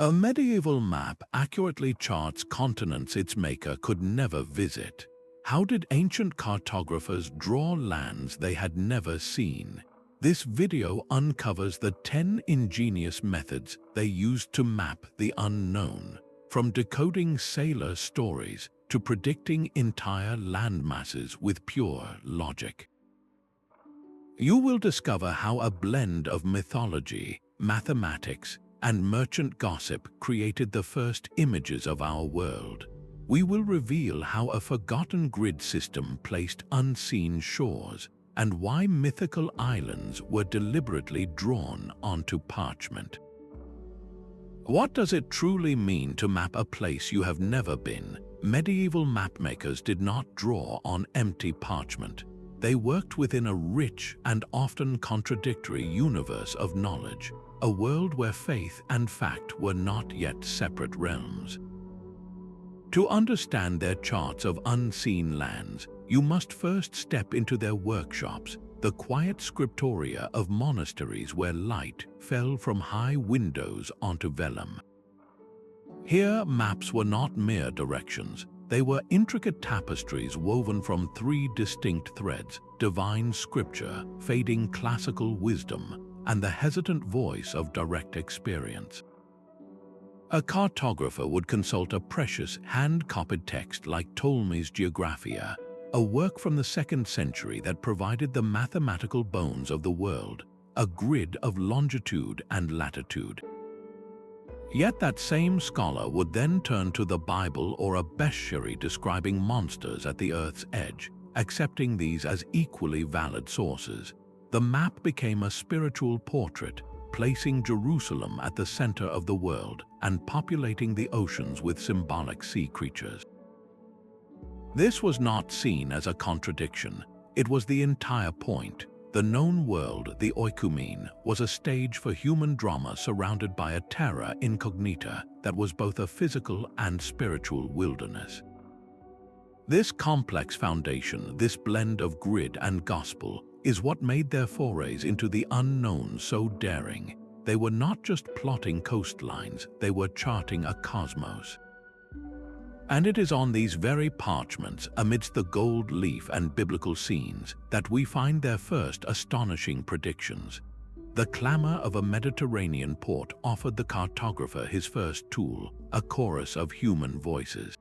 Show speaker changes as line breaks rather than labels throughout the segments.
A medieval map accurately charts continents its maker could never visit. How did ancient cartographers draw lands they had never seen? This video uncovers the 10 ingenious methods they used to map the unknown, from decoding sailor stories to predicting entire landmasses with pure logic. You will discover how a blend of mythology, mathematics, and merchant gossip created the first images of our world. We will reveal how a forgotten grid system placed unseen shores, and why mythical islands were deliberately drawn onto parchment. What does it truly mean to map a place you have never been? Medieval mapmakers did not draw on empty parchment. They worked within a rich and often contradictory universe of knowledge, a world where faith and fact were not yet separate realms. To understand their charts of unseen lands, you must first step into their workshops, the quiet scriptoria of monasteries where light fell from high windows onto vellum. Here, maps were not mere directions. They were intricate tapestries woven from 3 distinct threads: divine scripture, fading classical wisdom, and the hesitant voice of direct experience. A cartographer would consult a precious hand-copied text like Ptolemy's Geographia, a work from the 2nd century that provided the mathematical bones of the world, a grid of longitude and latitude. Yet that same scholar would then turn to the Bible or a bestiary describing monsters at the Earth's edge, accepting these as equally valid sources. The map became a spiritual portrait, placing Jerusalem at the center of the world and populating the oceans with symbolic sea creatures. This was not seen as a contradiction. It was the entire point. The known world, the oikoumene, was a stage for human drama surrounded by a terra incognita that was both a physical and spiritual wilderness. This complex foundation, this blend of grid and gospel, is what made their forays into the unknown so daring. They were not just plotting coastlines, they were charting a cosmos. And it is on these very parchments, amidst the gold leaf and biblical scenes, that we find their first astonishing predictions. The clamor of a Mediterranean port offered the cartographer his first tool, a chorus of human voices.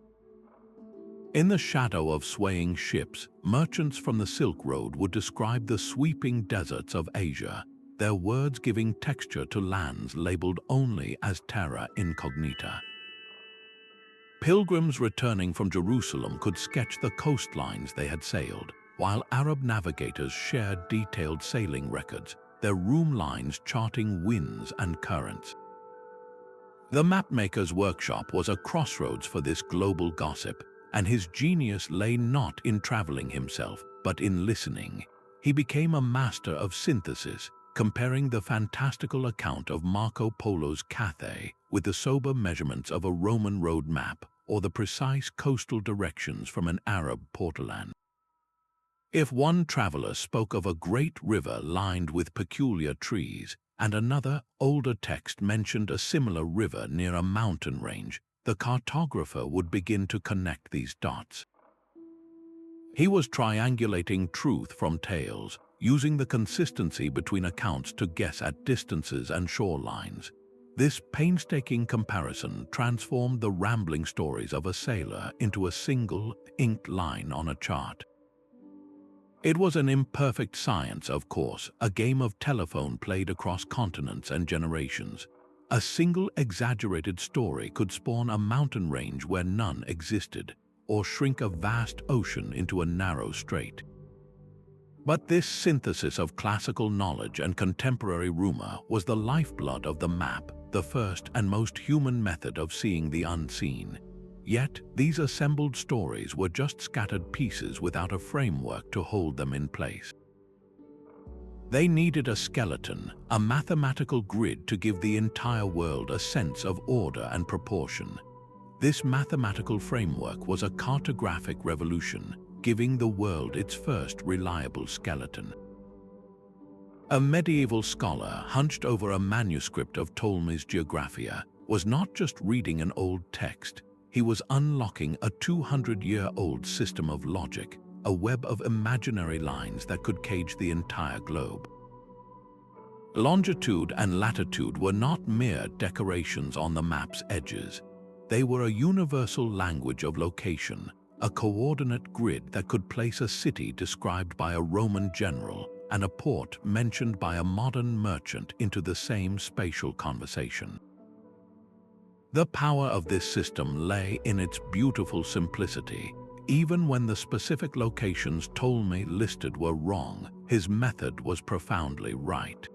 In the shadow of swaying ships, merchants from the Silk Road would describe the sweeping deserts of Asia, their words giving texture to lands labeled only as terra incognita. Pilgrims returning from Jerusalem could sketch the coastlines they had sailed, while Arab navigators shared detailed sailing records, their room lines charting winds and currents. The mapmaker's workshop was a crossroads for this global gossip, and his genius lay not in traveling himself, but in listening. He became a master of synthesis, comparing the fantastical account of Marco Polo's Cathay with the sober measurements of a Roman road map or the precise coastal directions from an Arab Portolan. If one traveler spoke of a great river lined with peculiar trees, and another, older text mentioned a similar river near a mountain range, the cartographer would begin to connect these dots. He was triangulating truth from tales, using the consistency between accounts to guess at distances and shorelines. This painstaking comparison transformed the rambling stories of a sailor into a single, inked line on a chart. It was an imperfect science, of course, a game of telephone played across continents and generations. A single exaggerated story could spawn a mountain range where none existed, or shrink a vast ocean into a narrow strait. But this synthesis of classical knowledge and contemporary rumor was the lifeblood of the map, the first and most human method of seeing the unseen. Yet, these assembled stories were just scattered pieces without a framework to hold them in place. They needed a skeleton, a mathematical grid to give the entire world a sense of order and proportion. This mathematical framework was a cartographic revolution, giving the world its first reliable skeleton. A medieval scholar hunched over a manuscript of Ptolemy's Geographia, was not just reading an old text, he was unlocking a 200-year-old system of logic, a web of imaginary lines that could cage the entire globe. Longitude and latitude were not mere decorations on the map's edges. They were a universal language of location, a coordinate grid that could place a city described by a Roman general and a port mentioned by a modern merchant into the same spatial conversation. The power of this system lay in its beautiful simplicity. Even when the specific locations Ptolemy listed were wrong, his method was profoundly right.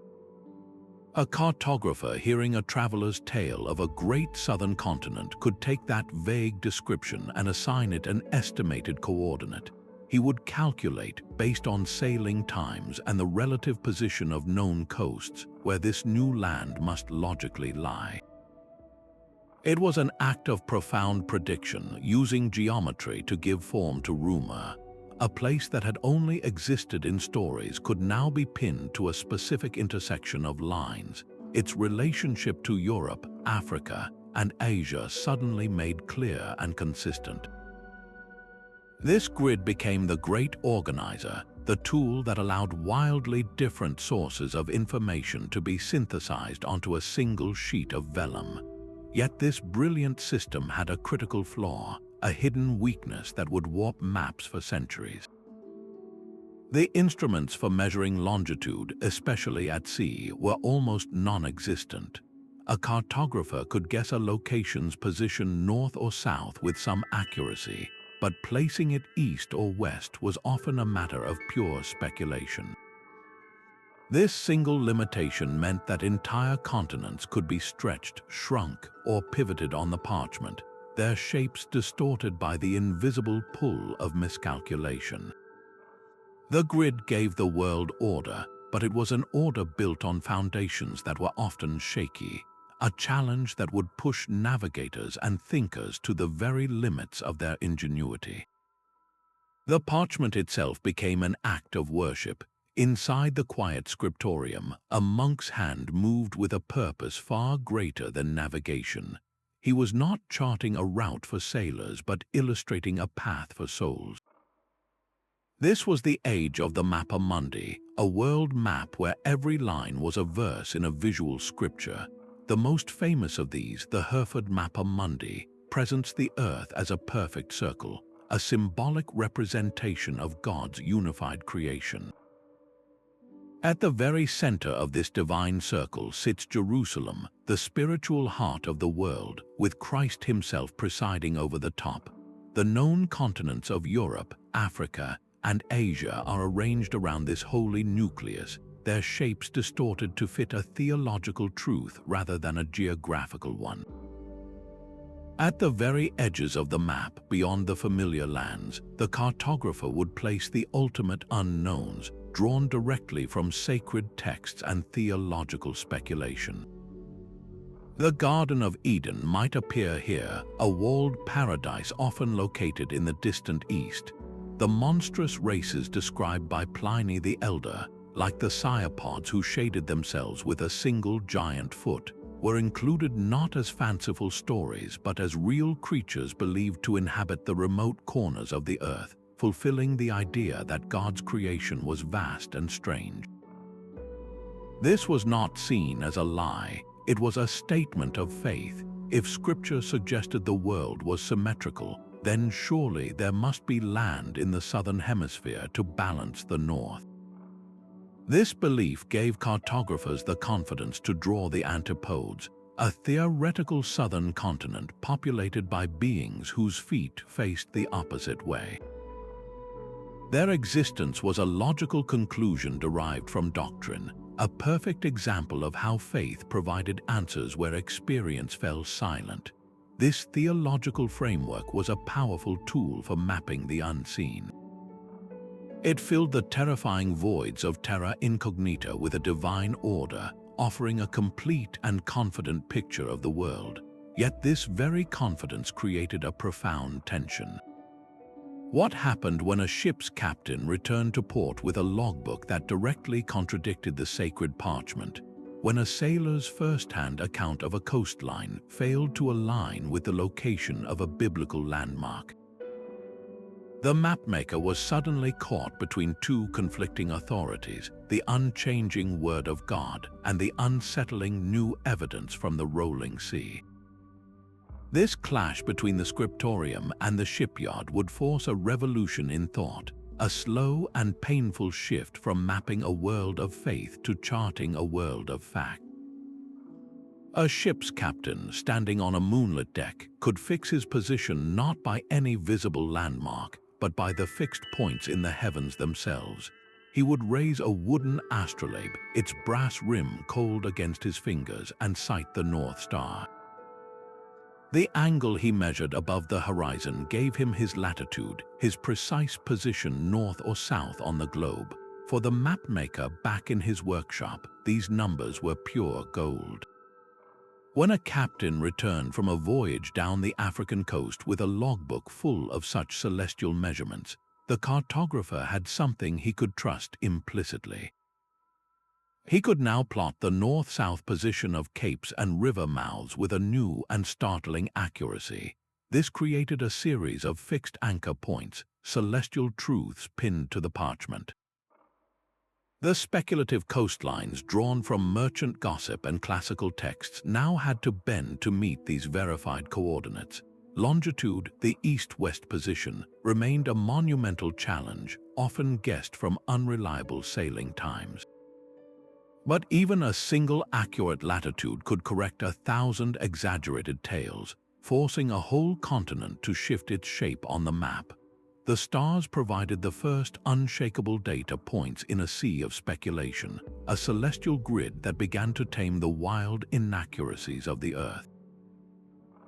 A cartographer hearing a traveler's tale of a great southern continent could take that vague description and assign it an estimated coordinate. He would calculate, based on sailing times and the relative position of known coasts, where this new land must logically lie. It was an act of profound prediction, using geometry to give form to rumor. A place that had only existed in stories could now be pinned to a specific intersection of lines. Its relationship to Europe, Africa, and Asia suddenly made clear and consistent. This grid became the great organizer, the tool that allowed wildly different sources of information to be synthesized onto a single sheet of vellum. Yet this brilliant system had a critical flaw, a hidden weakness that would warp maps for centuries. The instruments for measuring longitude, especially at sea, were almost non-existent. A cartographer could guess a location's position north or south with some accuracy, but placing it east or west was often a matter of pure speculation. This single limitation meant that entire continents could be stretched, shrunk, or pivoted on the parchment, their shapes distorted by the invisible pull of miscalculation. The grid gave the world order, but it was an order built on foundations that were often shaky, a challenge that would push navigators and thinkers to the very limits of their ingenuity. The parchment itself became an act of worship. Inside the quiet scriptorium, a monk's hand moved with a purpose far greater than navigation. He was not charting a route for sailors, but illustrating a path for souls. This was the age of the Mappa Mundi, a world map where every line was a verse in a visual scripture. The most famous of these, the Hereford Mappa Mundi, presents the earth as a perfect circle, a symbolic representation of God's unified creation. At the very center of this divine circle sits Jerusalem, the spiritual heart of the world, with Christ himself presiding over the top. The known continents of Europe, Africa, and Asia are arranged around this holy nucleus, their shapes distorted to fit a theological truth rather than a geographical one. At the very edges of the map, beyond the familiar lands, the cartographer would place the ultimate unknowns, drawn directly from sacred texts and theological speculation. The Garden of Eden might appear here, a walled paradise often located in the distant east. The monstrous races described by Pliny the Elder, like the Cyapods who shaded themselves with a single giant foot, were included not as fanciful stories but as real creatures believed to inhabit the remote corners of the earth, fulfilling the idea that God's creation was vast and strange. This was not seen as a lie, it was a statement of faith. If Scripture suggested the world was symmetrical, then surely there must be land in the southern hemisphere to balance the north. This belief gave cartographers the confidence to draw the antipodes, a theoretical southern continent populated by beings whose feet faced the opposite way. Their existence was a logical conclusion derived from doctrine, a perfect example of how faith provided answers where experience fell silent. This theological framework was a powerful tool for mapping the unseen. It filled the terrifying voids of terra incognita with a divine order, offering a complete and confident picture of the world. Yet this very confidence created a profound tension. What happened when a ship's captain returned to port with a logbook that directly contradicted the sacred parchment? when a sailor's first-hand account of a coastline failed to align with the location of a biblical landmark. The mapmaker was suddenly caught between two conflicting authorities, the unchanging Word of God and the unsettling new evidence from the rolling sea. This clash between the scriptorium and the shipyard would force a revolution in thought, a slow and painful shift from mapping a world of faith to charting a world of fact. A ship's captain standing on a moonlit deck could fix his position not by any visible landmark, but by the fixed points in the heavens themselves. He would raise a wooden astrolabe, its brass rim cold against his fingers, and sight the North Star. The angle he measured above the horizon gave him his latitude, his precise position north or south on the globe. For the mapmaker back in his workshop, these numbers were pure gold. When a captain returned from a voyage down the African coast with a logbook full of such celestial measurements, the cartographer had something he could trust implicitly. He could now plot the north-south position of capes and river mouths with a new and startling accuracy. This created a series of fixed anchor points, celestial truths pinned to the parchment. The speculative coastlines drawn from merchant gossip and classical texts now had to bend to meet these verified coordinates. Longitude, the east-west position, remained a monumental challenge, often guessed from unreliable sailing times. But even a single accurate latitude could correct 1,000 exaggerated tales, forcing a whole continent to shift its shape on the map. The stars provided the first unshakable data points in a sea of speculation, a celestial grid that began to tame the wild inaccuracies of the Earth.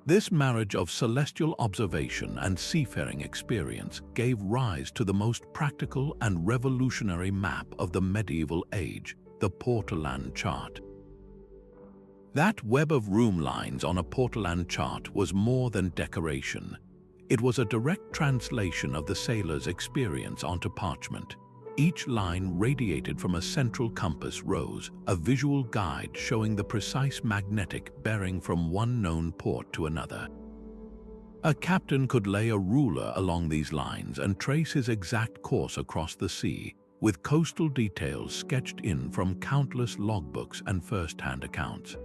This marriage of celestial observation and seafaring experience gave rise to the most practical and revolutionary map of the medieval age, the Portolan chart. That web of room lines on a Portolan chart was more than decoration. It was a direct translation of the sailor's experience onto parchment. Each line radiated from a central compass rose, a visual guide showing the precise magnetic bearing from one known port to another. A captain could lay a ruler along these lines and trace his exact course across the sea, with coastal details sketched in from countless logbooks and first-hand accounts.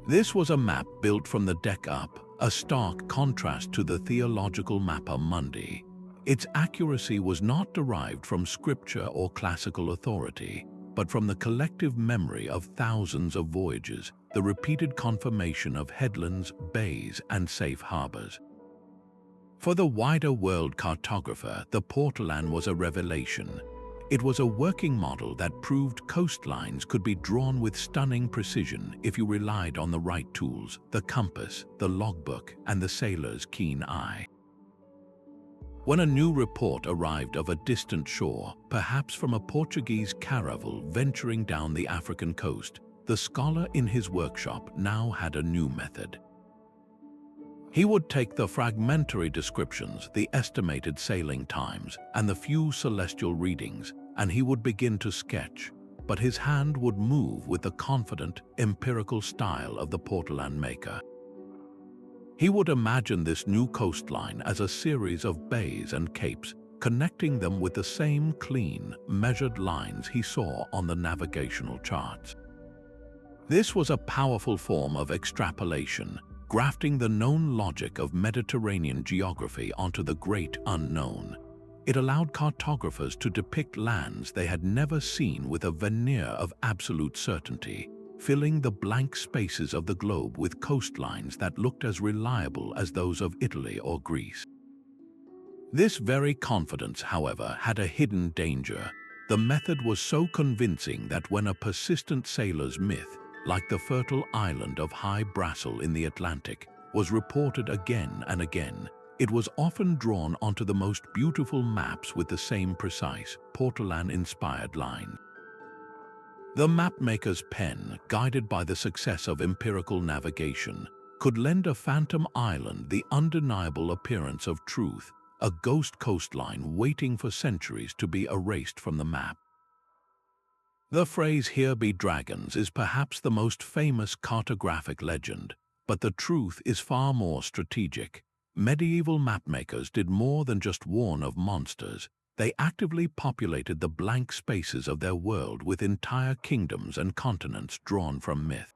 This was a map built from the deck up, a stark contrast to the theological Mappa Mundi. Its accuracy was not derived from scripture or classical authority, but from the collective memory of thousands of voyages, the repeated confirmation of headlands, bays, and safe harbors. For the wider world cartographer, the Portolan was a revelation. It was a working model that proved coastlines could be drawn with stunning precision if you relied on the right tools, the compass, the logbook, and the sailor's keen eye. When a new report arrived of a distant shore, perhaps from a Portuguese caravel venturing down the African coast, the scholar in his workshop now had a new method. He would take the fragmentary descriptions, the estimated sailing times, and the few celestial readings, and he would begin to sketch, but his hand would move with the confident, empirical style of the Portolan maker. He would imagine this new coastline as a series of bays and capes, connecting them with the same clean, measured lines he saw on the navigational charts. This was a powerful form of extrapolation, grafting the known logic of Mediterranean geography onto the great unknown. It allowed cartographers to depict lands they had never seen with a veneer of absolute certainty, filling the blank spaces of the globe with coastlines that looked as reliable as those of Italy or Greece. This very confidence, however, had a hidden danger. The method was so convincing that when a persistent sailor's myth, like the fertile island of High Brassel in the Atlantic, was reported again and again, it was often drawn onto the most beautiful maps with the same precise, Portolan-inspired line. The mapmaker's pen, guided by the success of empirical navigation, could lend a phantom island the undeniable appearance of truth, a ghost coastline waiting for centuries to be erased from the map. The phrase "here be dragons" is perhaps the most famous cartographic legend, but the truth is far more strategic. Medieval mapmakers did more than just warn of monsters. They actively populated the blank spaces of their world with entire kingdoms and continents drawn from myth.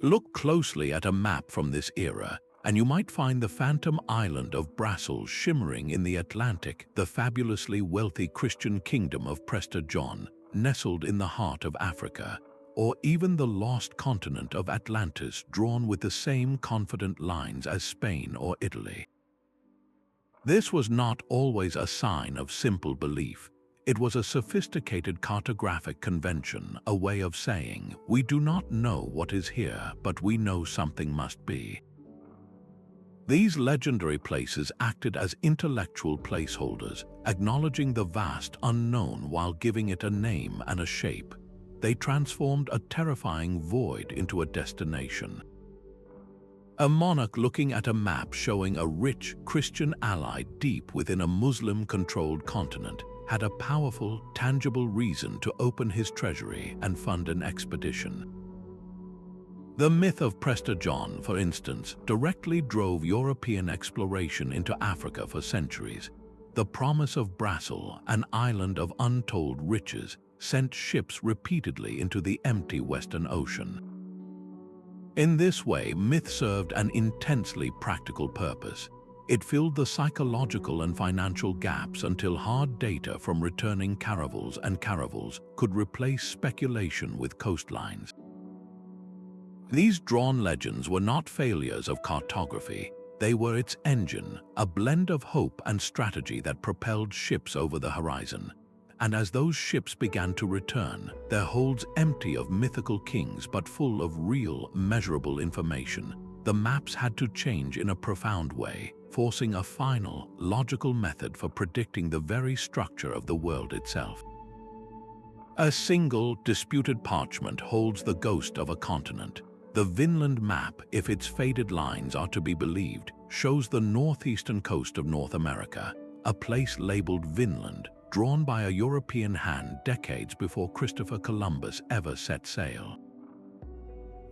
Look closely at a map from this era, and you might find the phantom island of Brussels shimmering in the Atlantic, the fabulously wealthy Christian kingdom of Prester John, nestled in the heart of Africa, or even the lost continent of Atlantis drawn with the same confident lines as Spain or Italy. This was not always a sign of simple belief. It was a sophisticated cartographic convention, a way of saying, we do not know what is here, but we know something must be. These legendary places acted as intellectual placeholders, acknowledging the vast unknown while giving it a name and a shape. They transformed a terrifying void into a destination. A monarch looking at a map showing a rich Christian ally deep within a Muslim-controlled continent had a powerful, tangible reason to open his treasury and fund an expedition. The myth of Prester John, for instance, directly drove European exploration into Africa for centuries. The promise of Brussels, an island of untold riches, sent ships repeatedly into the empty Western Ocean. In this way, myth served an intensely practical purpose. It filled the psychological and financial gaps until hard data from returning caravels could replace speculation with coastlines. These drawn legends were not failures of cartography. They were its engine, a blend of hope and strategy that propelled ships over the horizon. And as those ships began to return, their holds empty of mythical kings but full of real, measurable information, the maps had to change in a profound way, forcing a final, logical method for predicting the very structure of the world itself. A single, disputed parchment holds the ghost of a continent. The Vinland map, if its faded lines are to be believed, shows the northeastern coast of North America, a place labeled Vinland, drawn by a European hand decades before Christopher Columbus ever set sail.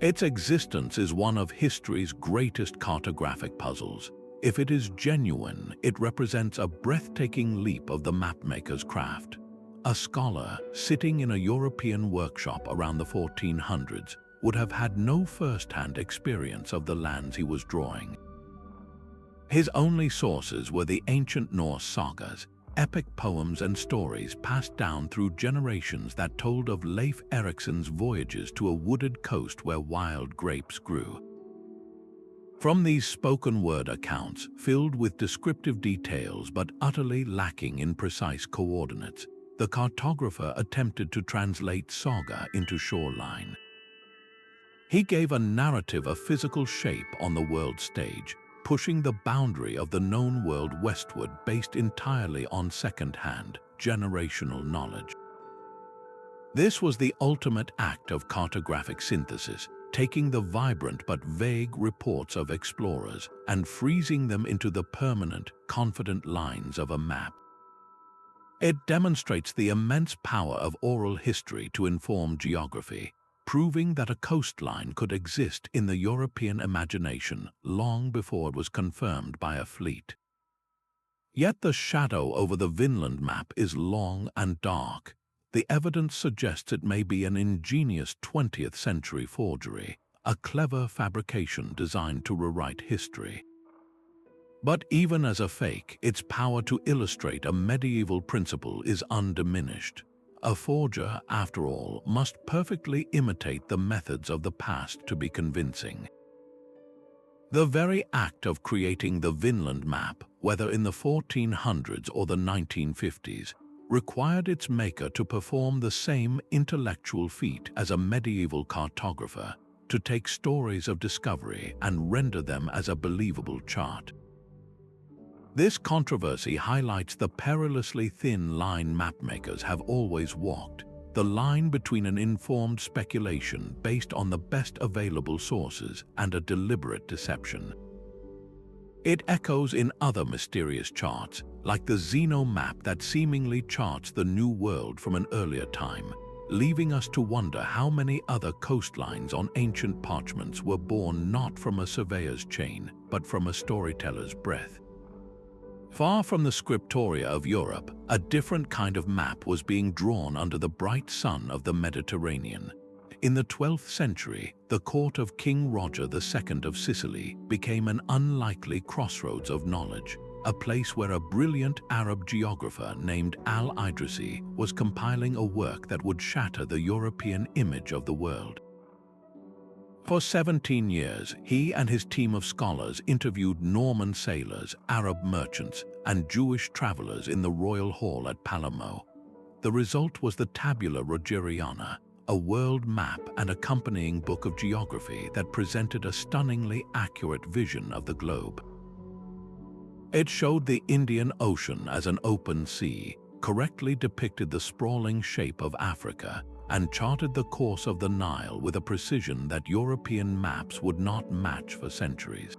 Its existence is one of history's greatest cartographic puzzles. If it is genuine, it represents a breathtaking leap of the mapmaker's craft. A scholar, sitting in a European workshop around the 1400s, would have had no first-hand experience of the lands he was drawing. His only sources were the ancient Norse sagas, epic poems and stories passed down through generations that told of Leif Erikson's voyages to a wooded coast where wild grapes grew. From these spoken-word accounts, filled with descriptive details but utterly lacking in precise coordinates, the cartographer attempted to translate saga into shoreline. He gave a narrative a physical shape on the world stage, pushing the boundary of the known world westward based entirely on second-hand, generational knowledge. This was the ultimate act of cartographic synthesis, taking the vibrant but vague reports of explorers and freezing them into the permanent, confident lines of a map. It demonstrates the immense power of oral history to inform geography, proving that a coastline could exist in the European imagination long before it was confirmed by a fleet. Yet the shadow over the Vinland map is long and dark. The evidence suggests it may be an ingenious 20th century forgery, a clever fabrication designed to rewrite history. But even as a fake, its power to illustrate a medieval principle is undiminished. A forger, after all, must perfectly imitate the methods of the past to be convincing. The very act of creating the Vinland map, whether in the 1400s or the 1950s, required its maker to perform the same intellectual feat as a medieval cartographer, to take stories of discovery and render them as a believable chart. This controversy highlights the perilously thin line mapmakers have always walked, the line between an informed speculation based on the best available sources and a deliberate deception. It echoes in other mysterious charts, like the Zonal map that seemingly charts the New World from an earlier time. leaving us to wonder how many other coastlines on ancient parchments were born not from a surveyor's chain, but from a storyteller's breath. Far from the scriptoria of Europe, a different kind of map was being drawn under the bright sun of the Mediterranean. In the 12th century, the court of King Roger II of Sicily became an unlikely crossroads of knowledge, a place where a brilliant Arab geographer named Al-Idrisi was compiling a work that would shatter the European image of the world. For 17 years, he and his team of scholars interviewed Norman sailors, Arab merchants, and Jewish travelers in the royal hall at Palermo. The result was the Tabula Rogeriana, a world map and accompanying book of geography that presented a stunningly accurate vision of the globe. It showed the Indian Ocean as an open sea, correctly depicted the sprawling shape of Africa, and charted the course of the Nile with a precision that European maps would not match for centuries.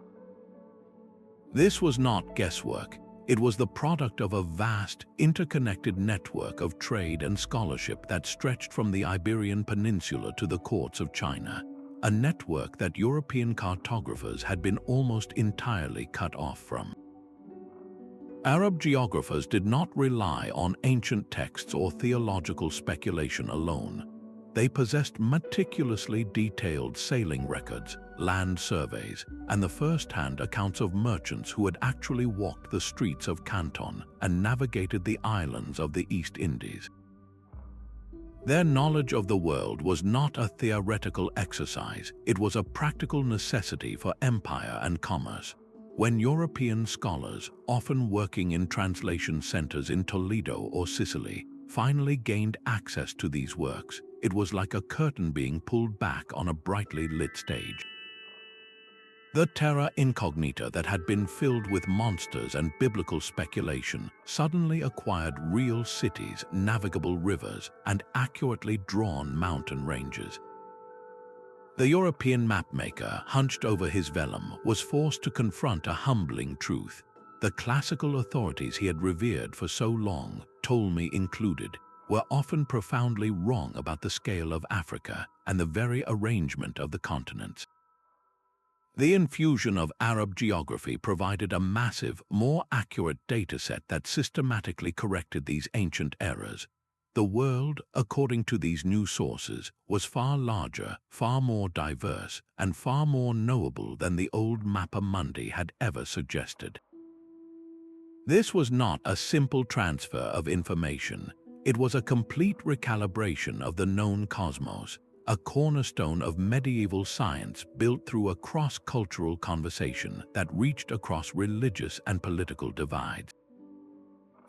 This was not guesswork. It was the product of a vast, interconnected network of trade and scholarship that stretched from the Iberian Peninsula to the courts of China, a network that European cartographers had been almost entirely cut off from. Arab geographers did not rely on ancient texts or theological speculation alone. They possessed meticulously detailed sailing records, land surveys, and the first-hand accounts of merchants who had actually walked the streets of Canton and navigated the islands of the East Indies. Their knowledge of the world was not a theoretical exercise, it was a practical necessity for empire and commerce. When European scholars, often working in translation centers in Toledo or Sicily, finally gained access to these works, it was like a curtain being pulled back on a brightly lit stage. The terra incognita that had been filled with monsters and biblical speculation suddenly acquired real cities, navigable rivers, and accurately drawn mountain ranges. The European mapmaker, hunched over his vellum, was forced to confront a humbling truth. The classical authorities he had revered for so long, Ptolemy included, were often profoundly wrong about the scale of Africa and the very arrangement of the continents. The infusion of Arab geography provided a massive, more accurate dataset that systematically corrected these ancient errors. The world, according to these new sources, was far larger, far more diverse, and far more knowable than the old Mappa Mundi had ever suggested. This was not a simple transfer of information. It was a complete recalibration of the known cosmos, a cornerstone of medieval science built through a cross-cultural conversation that reached across religious and political divides.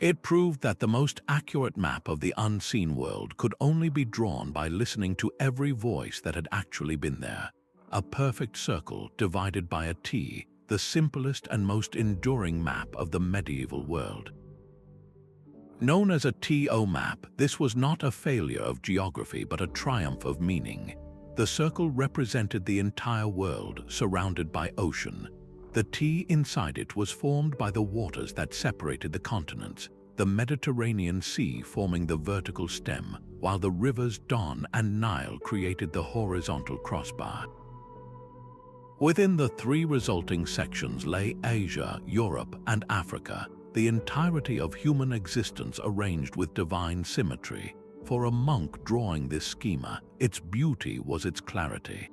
It proved that the most accurate map of the unseen world could only be drawn by listening to every voice that had actually been there. A perfect circle divided by a T, the simplest and most enduring map of the medieval world. Known as a TO map, this was not a failure of geography but a triumph of meaning. The circle represented the entire world, surrounded by ocean. The T inside it was formed by the waters that separated the continents, the Mediterranean Sea forming the vertical stem, while the rivers Don and Nile created the horizontal crossbar. Within the three resulting sections lay Asia, Europe, and Africa, the entirety of human existence arranged with divine symmetry. For a monk drawing this schema, its beauty was its clarity.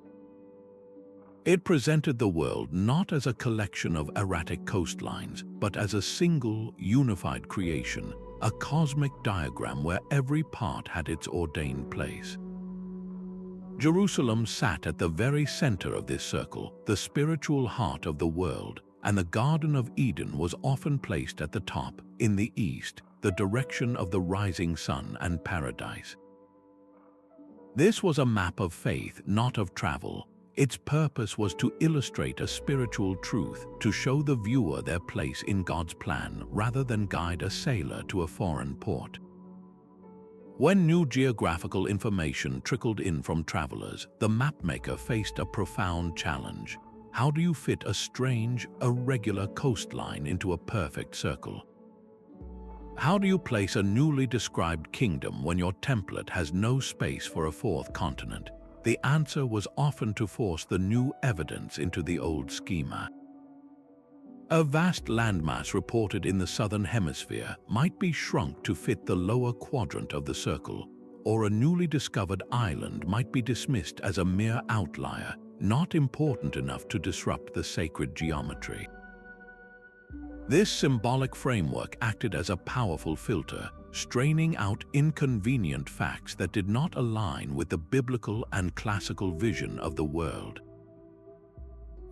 It presented the world not as a collection of erratic coastlines, but as a single, unified creation, a cosmic diagram where every part had its ordained place. Jerusalem sat at the very center of this circle, the spiritual heart of the world, and the Garden of Eden was often placed at the top, in the east, the direction of the rising sun and paradise. This was a map of faith, not of travel. Its purpose was to illustrate a spiritual truth, to show the viewer their place in God's plan rather than guide a sailor to a foreign port. When new geographical information trickled in from travelers, the mapmaker faced a profound challenge. How do you fit a strange, irregular coastline into a perfect circle? How do you place a newly described kingdom when your template has no space for a fourth continent? The answer was often to force the new evidence into the old schema. A vast landmass reported in the southern hemisphere might be shrunk to fit the lower quadrant of the circle, or a newly discovered island might be dismissed as a mere outlier, not important enough to disrupt the sacred geometry. This symbolic framework acted as a powerful filter, straining out inconvenient facts that did not align with the biblical and classical vision of the world.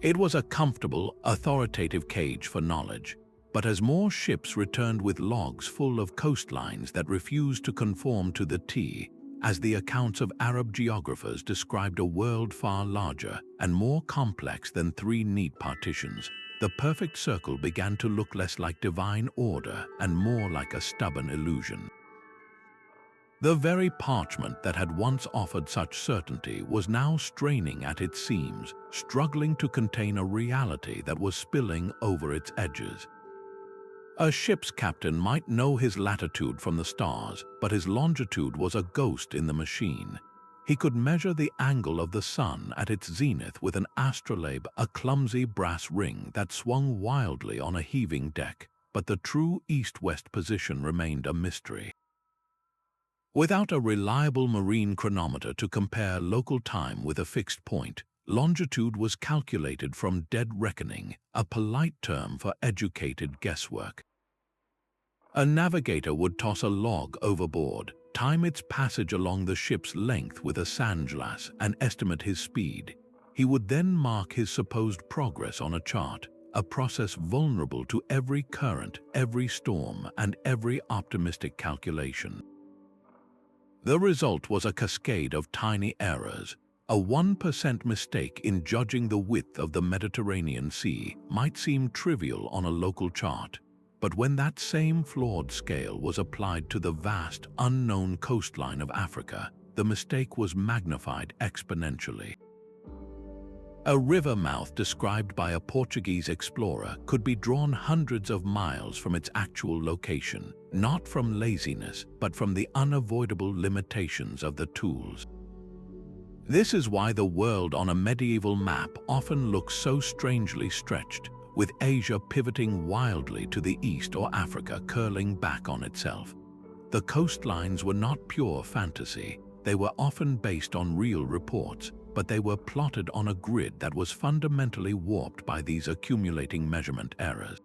It was a comfortable, authoritative cage for knowledge, but as more ships returned with logs full of coastlines that refused to conform to the T, as the accounts of Arab geographers described a world far larger and more complex than three neat partitions, the perfect circle began to look less like divine order and more like a stubborn illusion. The very parchment that had once offered such certainty was now straining at its seams, struggling to contain a reality that was spilling over its edges. A ship's captain might know his latitude from the stars, but his longitude was a ghost in the machine. He could measure the angle of the sun at its zenith with an astrolabe, a clumsy brass ring that swung wildly on a heaving deck, but the true east-west position remained a mystery. Without a reliable marine chronometer to compare local time with a fixed point, longitude was calculated from dead reckoning, a polite term for educated guesswork. A navigator would toss a log overboard, time its passage along the ship's length with a sandglass and estimate his speed. He would then mark his supposed progress on a chart, a process vulnerable to every current, every storm, and every optimistic calculation. The result was a cascade of tiny errors. A 1% mistake in judging the width of the Mediterranean Sea might seem trivial on a local chart, but when that same flawed scale was applied to the vast, unknown coastline of Africa, the mistake was magnified exponentially. A river mouth described by a Portuguese explorer could be drawn hundreds of miles from its actual location, not from laziness, but from the unavoidable limitations of the tools. This is why the world on a medieval map often looks so strangely stretched, with Asia pivoting wildly to the east or Africa curling back on itself. The coastlines were not pure fantasy. They were often based on real reports, but they were plotted on a grid that was fundamentally warped by these accumulating measurement errors.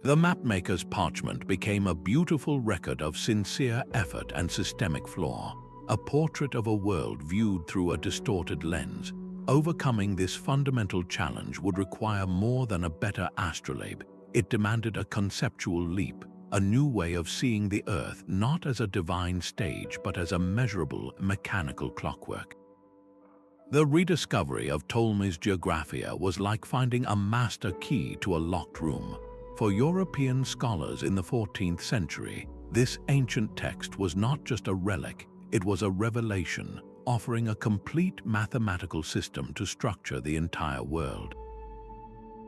The Mapmaker's parchment became a beautiful record of sincere effort and systemic flaw, a portrait of a world viewed through a distorted lens. Overcoming this fundamental challenge would require more than a better astrolabe. It demanded a conceptual leap, a new way of seeing the Earth not as a divine stage but as a measurable, mechanical clockwork. The rediscovery of Ptolemy's Geographia was like finding a master key to a locked room. For European scholars in the 14th century, this ancient text was not just a relic, it was a revelation, offering a complete mathematical system to structure the entire world.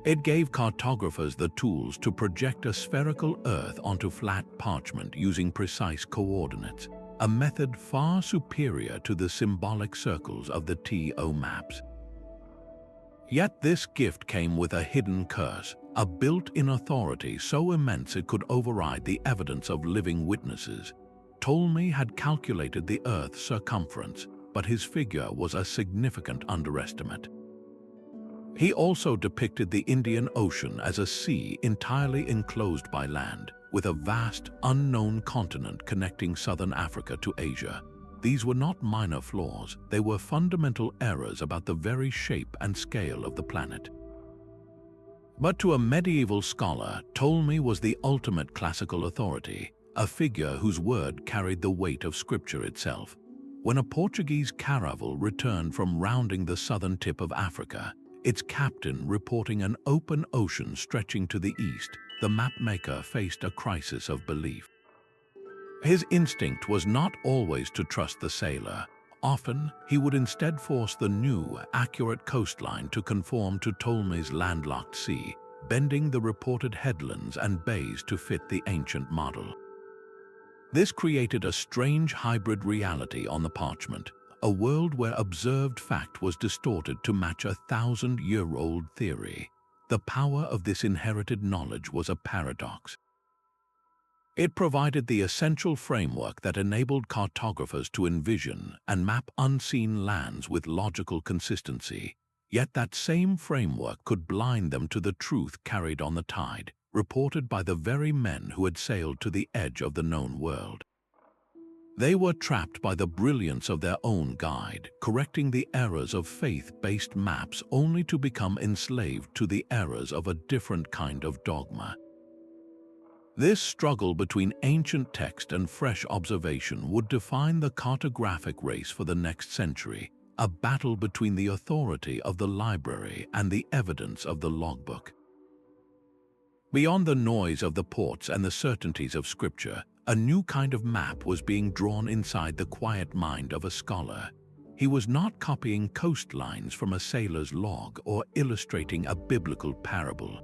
It gave cartographers the tools to project a spherical Earth onto flat parchment using precise coordinates, a method far superior to the symbolic circles of the TO maps. Yet this gift came with a hidden curse, a built-in authority so immense it could override the evidence of living witnesses. Ptolemy had calculated the Earth's circumference, but his figure was a significant underestimate. He also depicted the Indian Ocean as a sea entirely enclosed by land, with a vast, unknown continent connecting southern Africa to Asia. These were not minor flaws, they were fundamental errors about the very shape and scale of the planet. But to a medieval scholar, Ptolemy was the ultimate classical authority, a figure whose word carried the weight of scripture itself. When a Portuguese caravel returned from rounding the southern tip of Africa, its captain reporting an open ocean stretching to the east, the mapmaker faced a crisis of belief. His instinct was not always to trust the sailor. Often, he would instead force the new, accurate coastline to conform to Ptolemy's landlocked sea, bending the reported headlands and bays to fit the ancient model. This created a strange hybrid reality on the parchment, a world where observed fact was distorted to match a 1,000-year-old theory. The power of this inherited knowledge was a paradox. It provided the essential framework that enabled cartographers to envision and map unseen lands with logical consistency. Yet that same framework could blind them to the truth carried on the tide, reported by the very men who had sailed to the edge of the known world. They were trapped by the brilliance of their own guide, correcting the errors of faith-based maps only to become enslaved to the errors of a different kind of dogma. This struggle between ancient text and fresh observation would define the cartographic race for the next century, a battle between the authority of the library and the evidence of the logbook. Beyond the noise of the ports and the certainties of scripture, a new kind of map was being drawn inside the quiet mind of a scholar. He was not copying coastlines from a sailor's log or illustrating a biblical parable.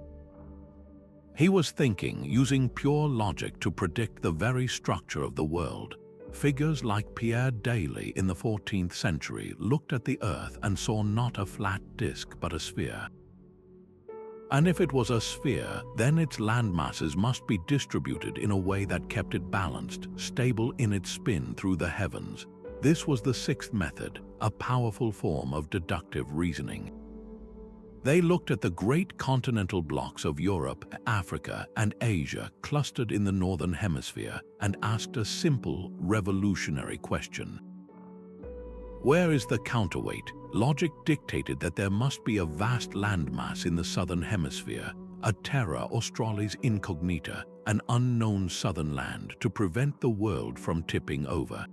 He was thinking, using pure logic to predict the very structure of the world. Figures like Pierre Daly in the 14th century looked at the Earth and saw not a flat disk but a sphere. And if it was a sphere, then its landmasses must be distributed in a way that kept it balanced, stable in its spin through the heavens. This was the sixth method, a powerful form of deductive reasoning. They looked at the great continental blocks of Europe, Africa, and Asia clustered in the northern hemisphere and asked a simple, revolutionary question. Where is the counterweight? Logic dictated that there must be a vast landmass in the southern hemisphere, a terra australis incognita, an unknown southern land to prevent the world from tipping over.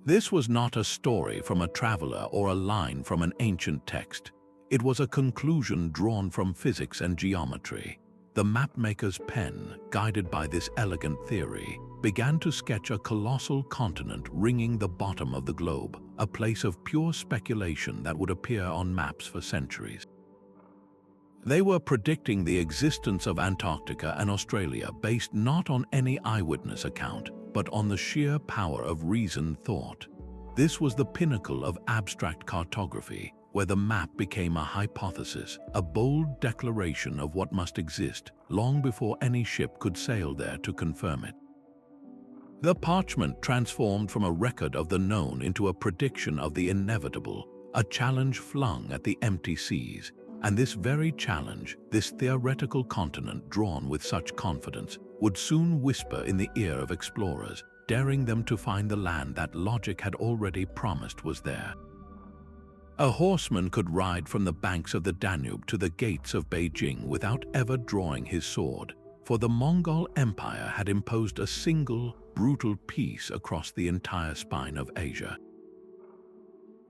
This was not a story from a traveler or a line from an ancient text. It was a conclusion drawn from physics and geometry. The mapmaker's pen, guided by this elegant theory, began to sketch a colossal continent ringing the bottom of the globe, a place of pure speculation that would appear on maps for centuries. They were predicting the existence of Antarctica and Australia based not on any eyewitness account, but on the sheer power of reasoned thought. This was the pinnacle of abstract cartography, where the map became a hypothesis, a bold declaration of what must exist, long before any ship could sail there to confirm it. The parchment transformed from a record of the known into a prediction of the inevitable, a challenge flung at the empty seas. And this very challenge, this theoretical continent drawn with such confidence, would soon whisper in the ear of explorers, daring them to find the land that logic had already promised was there. A horseman could ride from the banks of the Danube to the gates of Beijing without ever drawing his sword, for the Mongol Empire had imposed a single, brutal peace across the entire spine of Asia.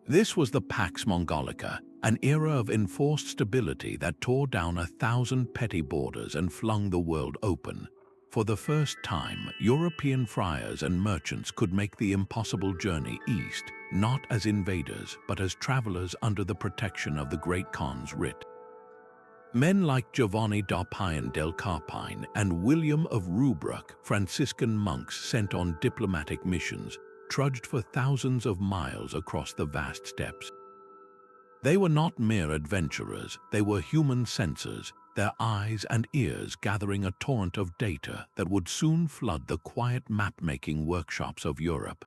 This was the Pax Mongolica, an era of enforced stability that tore down 1,000 petty borders and flung the world open. For the first time, European friars and merchants could make the impossible journey east, not as invaders, but as travelers under the protection of the Great Khan's writ. Men like Giovanni da Pian del Carpine and William of Rubruck, Franciscan monks sent on diplomatic missions, trudged for thousands of miles across the vast steppes. They were not mere adventurers, they were human censors, their eyes and ears gathering a torrent of data that would soon flood the quiet map-making workshops of Europe.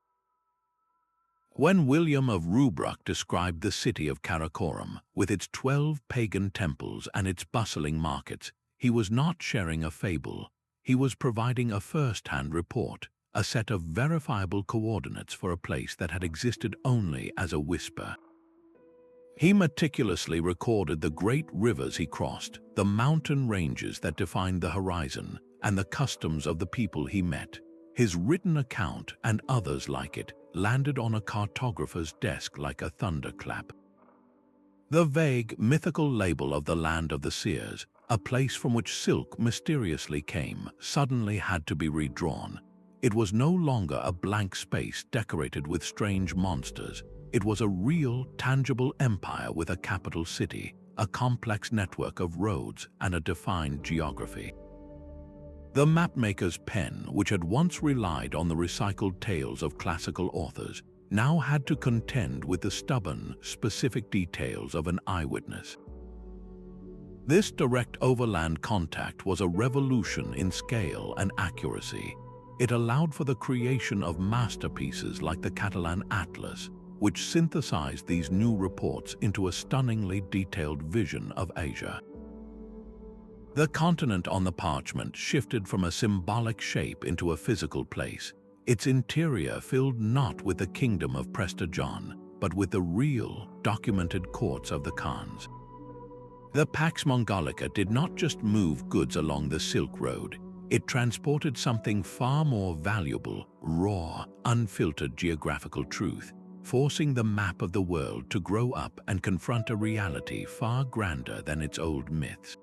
When William of Rubruck described the city of Karakorum, with its 12 pagan temples and its bustling markets, he was not sharing a fable. He was providing a first-hand report, a set of verifiable coordinates for a place that had existed only as a whisper. He meticulously recorded the great rivers he crossed, the mountain ranges that defined the horizon, and the customs of the people he met. His written account, and others like it, landed on a cartographer's desk like a thunderclap. The vague, mythical label of the land of the seers, a place from which silk mysteriously came, suddenly had to be redrawn. It was no longer a blank space decorated with strange monsters. It was a real, tangible empire with a capital city, a complex network of roads and a defined geography. The mapmaker's pen, which had once relied on the recycled tales of classical authors, now had to contend with the stubborn, specific details of an eyewitness. This direct overland contact was a revolution in scale and accuracy. It allowed for the creation of masterpieces like the Catalan Atlas, which synthesized these new reports into a stunningly detailed vision of Asia. The continent on the parchment shifted from a symbolic shape into a physical place, its interior filled not with the kingdom of Prester John, but with the real, documented courts of the Khans. The Pax Mongolica did not just move goods along the Silk Road, it transported something far more valuable, raw, unfiltered geographical truth, forcing the map of the world to grow up and confront a reality far grander than its old myths.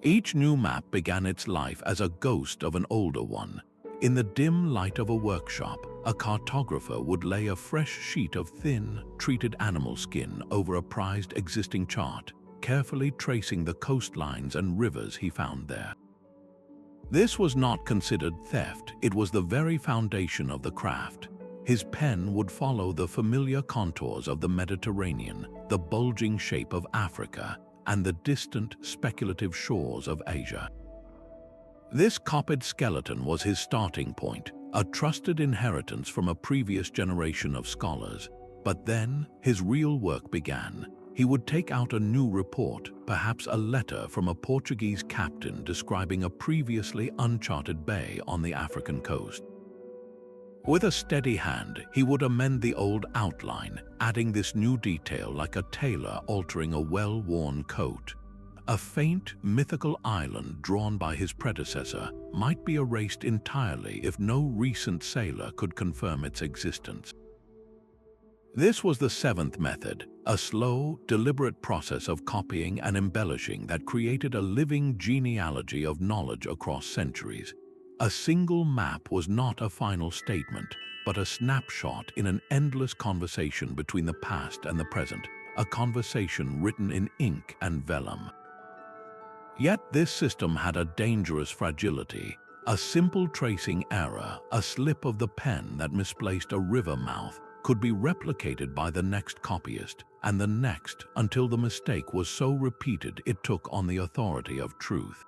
Each new map began its life as a ghost of an older one. In the dim light of a workshop, a cartographer would lay a fresh sheet of thin, treated animal skin over a prized existing chart, carefully tracing the coastlines and rivers he found there. This was not considered theft, it was the very foundation of the craft. His pen would follow the familiar contours of the Mediterranean, the bulging shape of Africa, and the distant, speculative shores of Asia. This copied skeleton was his starting point, a trusted inheritance from a previous generation of scholars. But then, his real work began. He would take out a new report, perhaps a letter from a Portuguese captain describing a previously uncharted bay on the African coast. With a steady hand, he would amend the old outline, adding this new detail like a tailor altering a well-worn coat. A faint, mythical island drawn by his predecessor might be erased entirely if no recent sailor could confirm its existence. This was the seventh method, a slow, deliberate process of copying and embellishing that created a living genealogy of knowledge across centuries. A single map was not a final statement, but a snapshot in an endless conversation between the past and the present, a conversation written in ink and vellum. Yet this system had a dangerous fragility. A simple tracing error, a slip of the pen that misplaced a river mouth, could be replicated by the next copyist, and the next, until the mistake was so repeated it took on the authority of truth.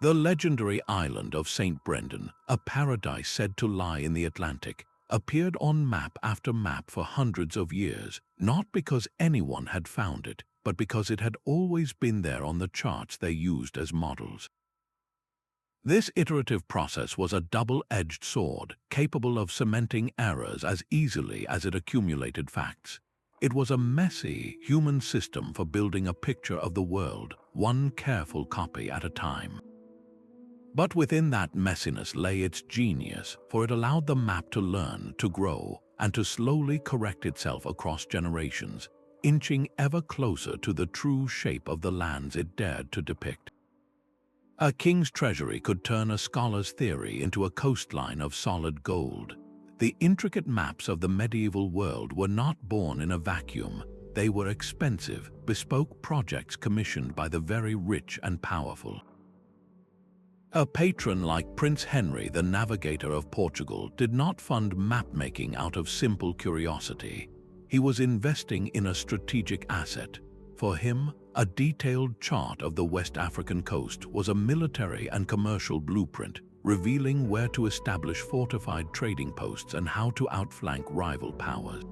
The legendary island of St. Brendan, a paradise said to lie in the Atlantic, appeared on map after map for hundreds of years, not because anyone had found it, but because it had always been there on the charts they used as models. This iterative process was a double-edged sword, capable of cementing errors as easily as it accumulated facts. It was a messy, human system for building a picture of the world, one careful copy at a time. But within that messiness lay its genius, for it allowed the map to learn, to grow, and to slowly correct itself across generations, inching ever closer to the true shape of the lands it dared to depict. A king's treasury could turn a scholar's theory into a coastline of solid gold. The intricate maps of the medieval world were not born in a vacuum. They were expensive, bespoke projects commissioned by the very rich and powerful. A patron like Prince Henry, the navigator of Portugal, did not fund mapmaking out of simple curiosity. He was investing in a strategic asset. For him, a detailed chart of the West African coast was a military and commercial blueprint, revealing where to establish fortified trading posts and how to outflank rival powers.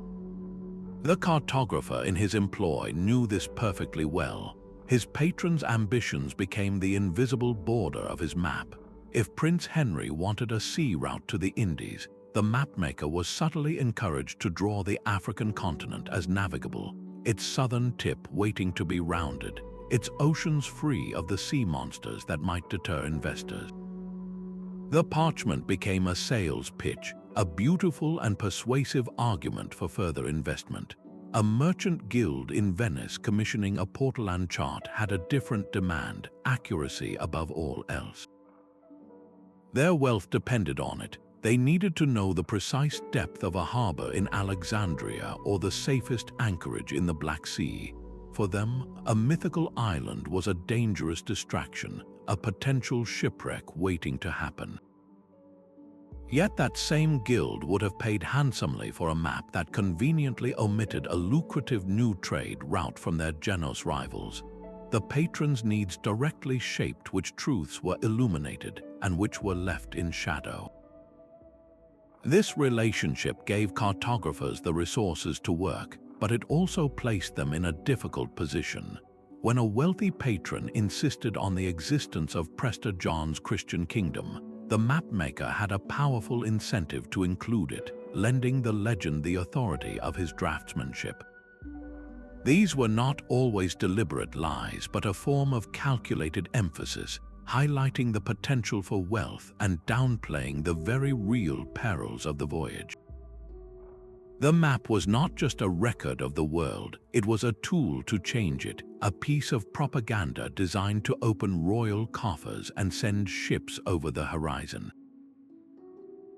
The cartographer in his employ knew this perfectly well. His patron's ambitions became the invisible border of his map. If Prince Henry wanted a sea route to the Indies, the mapmaker was subtly encouraged to draw the African continent as navigable, its southern tip waiting to be rounded, its oceans free of the sea monsters that might deter investors. The parchment became a sales pitch, a beautiful and persuasive argument for further investment. A merchant guild in Venice commissioning a Portolan chart had a different demand, accuracy above all else. Their wealth depended on it. They needed to know the precise depth of a harbor in Alexandria or the safest anchorage in the Black Sea. For them, a mythical island was a dangerous distraction, a potential shipwreck waiting to happen. Yet that same guild would have paid handsomely for a map that conveniently omitted a lucrative new trade route from their Genos rivals. The patrons' needs directly shaped which truths were illuminated and which were left in shadow. This relationship gave cartographers the resources to work, but it also placed them in a difficult position. When a wealthy patron insisted on the existence of Prester John's Christian kingdom, the mapmaker had a powerful incentive to include it, lending the legend the authority of his draftsmanship. These were not always deliberate lies, but a form of calculated emphasis, highlighting the potential for wealth and downplaying the very real perils of the voyage. The map was not just a record of the world, it was a tool to change it, a piece of propaganda designed to open royal coffers and send ships over the horizon.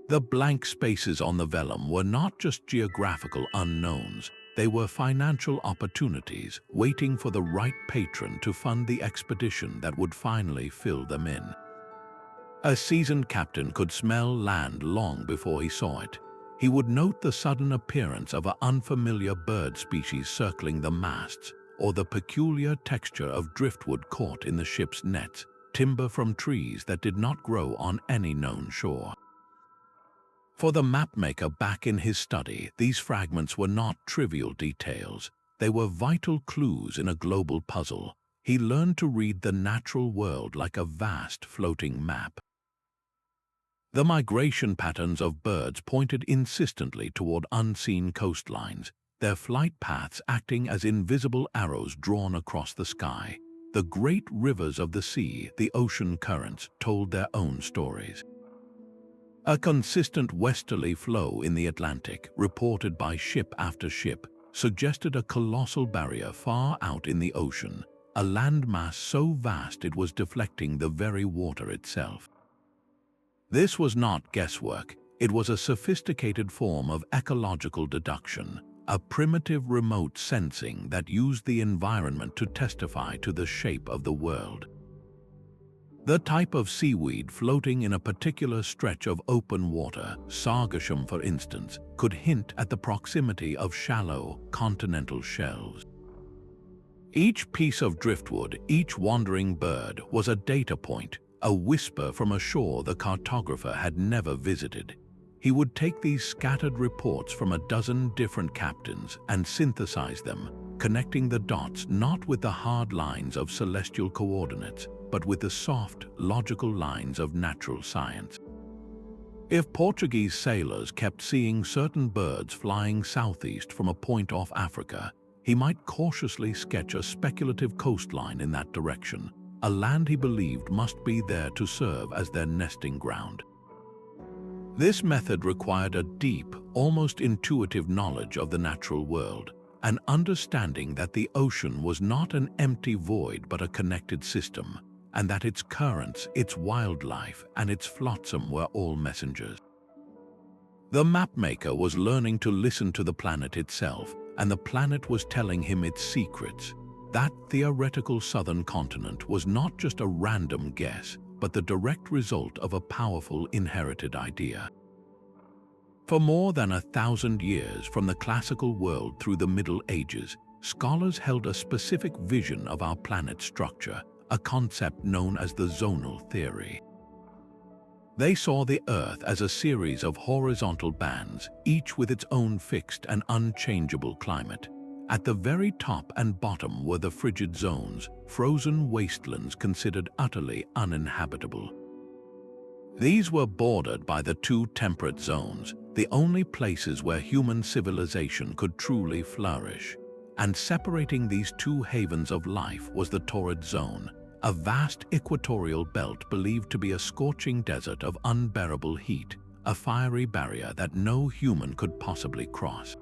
The blank spaces on the vellum were not just geographical unknowns, they were financial opportunities waiting for the right patron to fund the expedition that would finally fill them in. A seasoned captain could smell land long before he saw it. He would note the sudden appearance of an unfamiliar bird species circling the masts, or the peculiar texture of driftwood caught in the ship's nets, timber from trees that did not grow on any known shore. For the mapmaker back in his study, these fragments were not trivial details. They were vital clues in a global puzzle. He learned to read the natural world like a vast floating map. The migration patterns of birds pointed insistently toward unseen coastlines, their flight paths acting as invisible arrows drawn across the sky. The great rivers of the sea, the ocean currents, told their own stories. A consistent westerly flow in the Atlantic, reported by ship after ship, suggested a colossal barrier far out in the ocean, a landmass so vast it was deflecting the very water itself. This was not guesswork, it was a sophisticated form of ecological deduction, a primitive remote sensing that used the environment to testify to the shape of the world. The type of seaweed floating in a particular stretch of open water, sargassum for instance, could hint at the proximity of shallow, continental shelves. Each piece of driftwood, each wandering bird, was a data point, a whisper from a shore the cartographer had never visited. He would take these scattered reports from a dozen different captains and synthesize them, connecting the dots not with the hard lines of celestial coordinates, but with the soft, logical lines of natural science. If Portuguese sailors kept seeing certain birds flying southeast from a point off Africa, he might cautiously sketch a speculative coastline in that direction, a land he believed must be there to serve as their nesting ground. This method required a deep, almost intuitive knowledge of the natural world, an understanding that the ocean was not an empty void but a connected system, and that its currents, its wildlife, and its flotsam were all messengers. The mapmaker was learning to listen to the planet itself, and the planet was telling him its secrets. That theoretical southern continent was not just a random guess, but the direct result of a powerful inherited idea. For more than 1,000 years, from the classical world through the Middle Ages, scholars held a specific vision of our planet's structure, a concept known as the zonal theory. They saw the Earth as a series of horizontal bands, each with its own fixed and unchangeable climate. At the very top and bottom were the frigid zones, frozen wastelands considered utterly uninhabitable. These were bordered by the two temperate zones, the only places where human civilization could truly flourish. And separating these two havens of life was the torrid zone, a vast equatorial belt believed to be a scorching desert of unbearable heat, a fiery barrier that no human could possibly cross.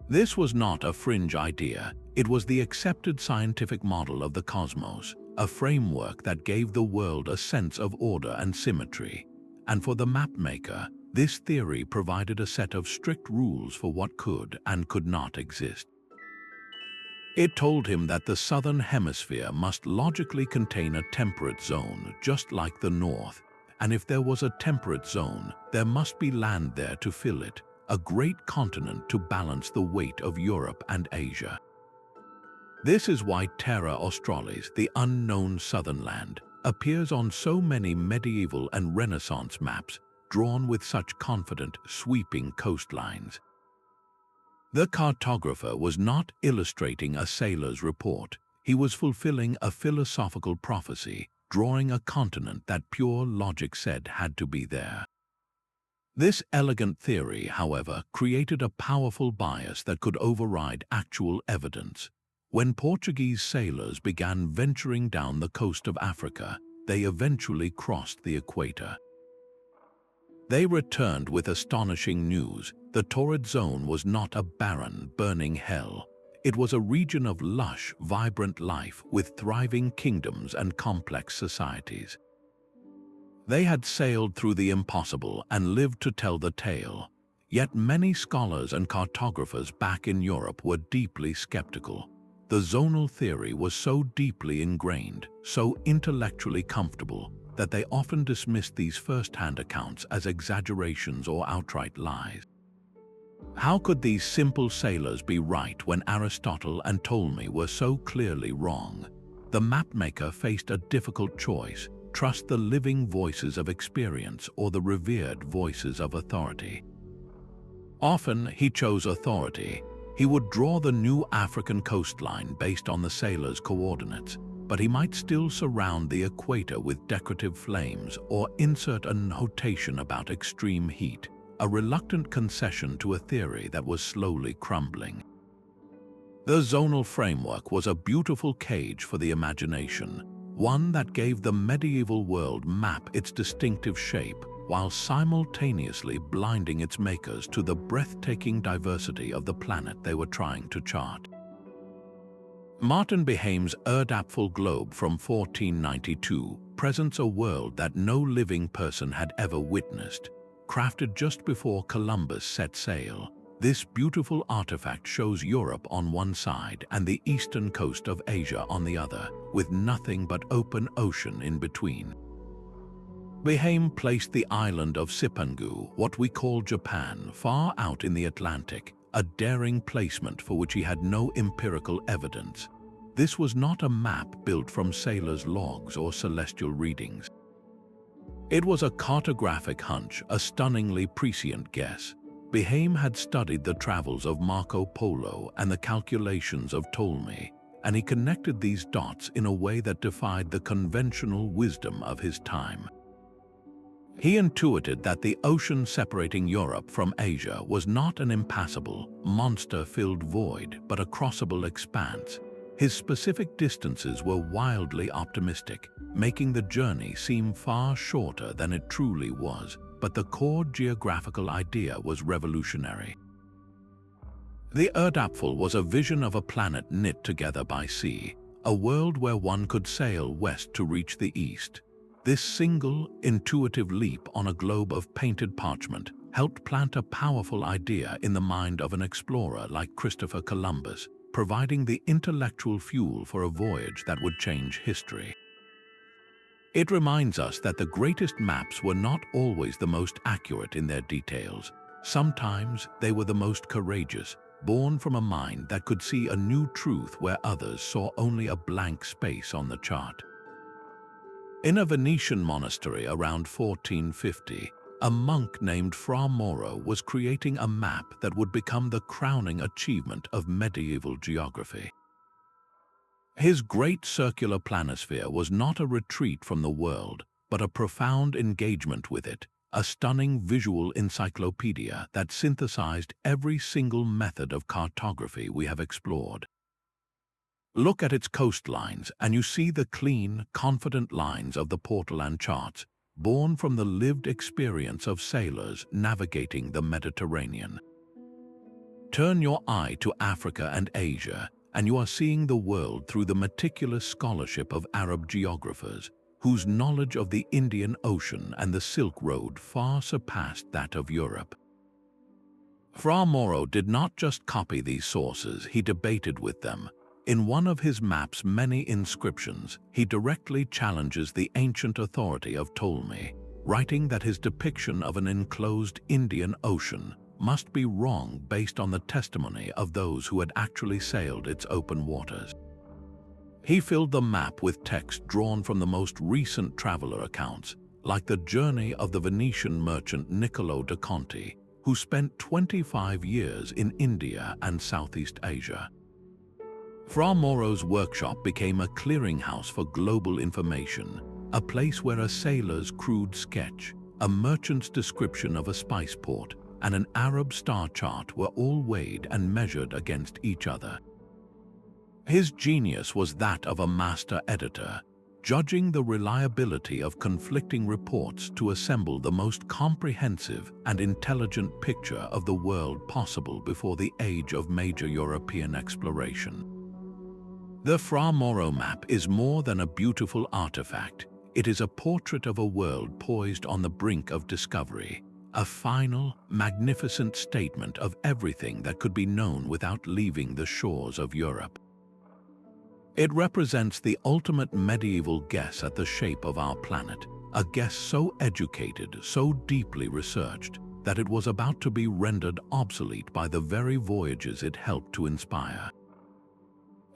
This was not a fringe idea, it was the accepted scientific model of the cosmos, a framework that gave the world a sense of order and symmetry. And for the mapmaker, this theory provided a set of strict rules for what could and could not exist. It told him that the southern hemisphere must logically contain a temperate zone, just like the north, and if there was a temperate zone, there must be land there to fill it, a great continent to balance the weight of Europe and Asia. This is why Terra Australis, the unknown southern land, appears on so many medieval and Renaissance maps, drawn with such confident, sweeping coastlines. The cartographer was not illustrating a sailor's report. He was fulfilling a philosophical prophecy, drawing a continent that pure logic said had to be there. This elegant theory, however, created a powerful bias that could override actual evidence. When Portuguese sailors began venturing down the coast of Africa, they eventually crossed the equator. They returned with astonishing news. The torrid zone was not a barren, burning hell. It was a region of lush, vibrant life with thriving kingdoms and complex societies. They had sailed through the impossible and lived to tell the tale. Yet many scholars and cartographers back in Europe were deeply skeptical. The zonal theory was so deeply ingrained, so intellectually comfortable, that they often dismissed these first-hand accounts as exaggerations or outright lies. How could these simple sailors be right when Aristotle and Ptolemy were so clearly wrong? The mapmaker faced a difficult choice: trust the living voices of experience or the revered voices of authority. Often he chose authority. He would draw the new African coastline based on the sailors' coordinates, but he might still surround the equator with decorative flames or insert a notation about extreme heat, a reluctant concession to a theory that was slowly crumbling. The zonal framework was a beautiful cage for the imagination, one that gave the medieval world map its distinctive shape while simultaneously blinding its makers to the breathtaking diversity of the planet they were trying to chart. Martin Behaim's Erdapfel globe from 1492 presents a world that no living person had ever witnessed. Crafted just before Columbus set sail, this beautiful artifact shows Europe on one side and the eastern coast of Asia on the other, with nothing but open ocean in between. Behaim placed the island of Sipangu, what we call Japan, far out in the Atlantic, a daring placement for which he had no empirical evidence. This was not a map built from sailors' logs or celestial readings. It was a cartographic hunch, a stunningly prescient guess. Behaim had studied the travels of Marco Polo and the calculations of Ptolemy, and he connected these dots in a way that defied the conventional wisdom of his time. He intuited that the ocean separating Europe from Asia was not an impassable, monster-filled void, but a crossable expanse. His specific distances were wildly optimistic, making the journey seem far shorter than it truly was, but the core geographical idea was revolutionary. The Erdapfel was a vision of a planet knit together by sea, a world where one could sail west to reach the east. This single, intuitive leap on a globe of painted parchment helped plant a powerful idea in the mind of an explorer like Christopher Columbus, providing the intellectual fuel for a voyage that would change history. It reminds us that the greatest maps were not always the most accurate in their details. Sometimes they were the most courageous, born from a mind that could see a new truth where others saw only a blank space on the chart. In a Venetian monastery around 1450, a monk named Fra Mauro was creating a map that would become the crowning achievement of medieval geography. His great circular planisphere was not a retreat from the world, but a profound engagement with it, a stunning visual encyclopedia that synthesized every single method of cartography we have explored. Look at its coastlines and you see the clean, confident lines of the Portolan charts, born from the lived experience of sailors navigating the Mediterranean. Turn your eye to Africa and Asia, and you are seeing the world through the meticulous scholarship of Arab geographers, whose knowledge of the Indian Ocean and the Silk Road far surpassed that of Europe. Fra Mauro did not just copy these sources, he debated with them. In one of his map's many inscriptions, he directly challenges the ancient authority of Ptolemy, writing that his depiction of an enclosed Indian Ocean must be wrong based on the testimony of those who had actually sailed its open waters. He filled the map with text drawn from the most recent traveler accounts, like the journey of the Venetian merchant Niccolo da Conti, who spent 25 years in India and Southeast Asia. Fra Mauro's workshop became a clearinghouse for global information, a place where a sailor's crude sketch, a merchant's description of a spice port, and an Arab star chart were all weighed and measured against each other. His genius was that of a master editor, judging the reliability of conflicting reports to assemble the most comprehensive and intelligent picture of the world possible before the age of major European exploration. The Fra Mauro map is more than a beautiful artifact. It is a portrait of a world poised on the brink of discovery, a final, magnificent statement of everything that could be known without leaving the shores of Europe. It represents the ultimate medieval guess at the shape of our planet, a guess so educated, so deeply researched, that it was about to be rendered obsolete by the very voyages it helped to inspire.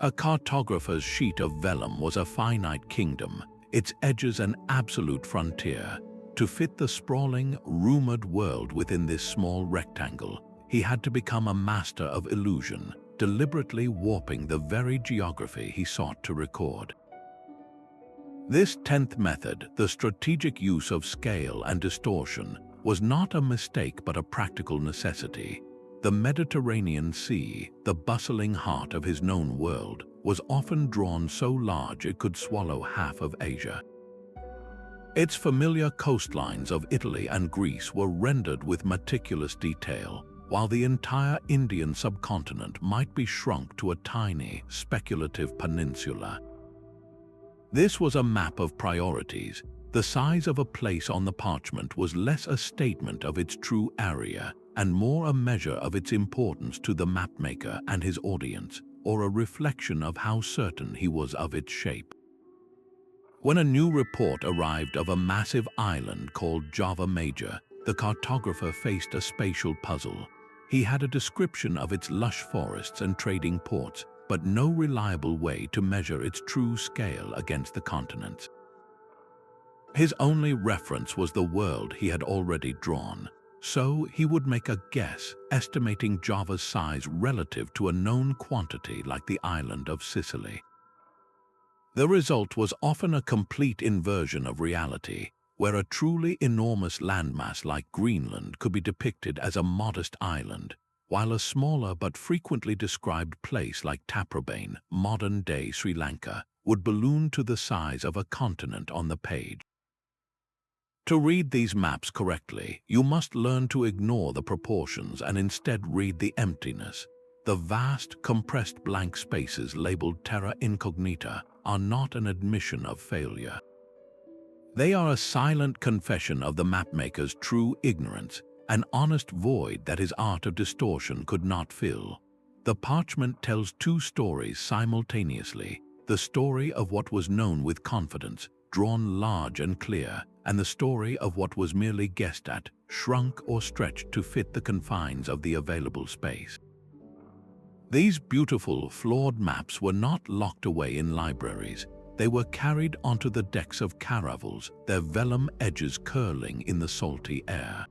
A cartographer's sheet of vellum was a finite kingdom, its edges an absolute frontier. To fit the sprawling, rumored world within this small rectangle, he had to become a master of illusion, deliberately warping the very geography he sought to record. This 10th method, the strategic use of scale and distortion, was not a mistake but a practical necessity. The Mediterranean Sea, the bustling heart of his known world, was often drawn so large it could swallow half of Asia. Its familiar coastlines of Italy and Greece were rendered with meticulous detail, while the entire Indian subcontinent might be shrunk to a tiny, speculative peninsula. This was a map of priorities. The size of a place on the parchment was less a statement of its true area and more a measure of its importance to the mapmaker and his audience, or a reflection of how certain he was of its shape. When a new report arrived of a massive island called Java Major, the cartographer faced a spatial puzzle. He had a description of its lush forests and trading ports, but no reliable way to measure its true scale against the continents. His only reference was the world he had already drawn, so he would make a guess, estimating Java's size relative to a known quantity like the island of Sicily. The result was often a complete inversion of reality, where a truly enormous landmass like Greenland could be depicted as a modest island, while a smaller but frequently described place like Taprobane, modern-day Sri Lanka, would balloon to the size of a continent on the page. To read these maps correctly, you must learn to ignore the proportions and instead read the emptiness. The vast, compressed blank spaces labeled terra incognita are not an admission of failure. They are a silent confession of the mapmaker's true ignorance, an honest void that his art of distortion could not fill. The parchment tells two stories simultaneously, the story of what was known with confidence, drawn large and clear, and the story of what was merely guessed at, shrunk or stretched to fit the confines of the available space. These beautiful, flawed maps were not locked away in libraries. They were carried onto the decks of caravels, their vellum edges curling in the salty air.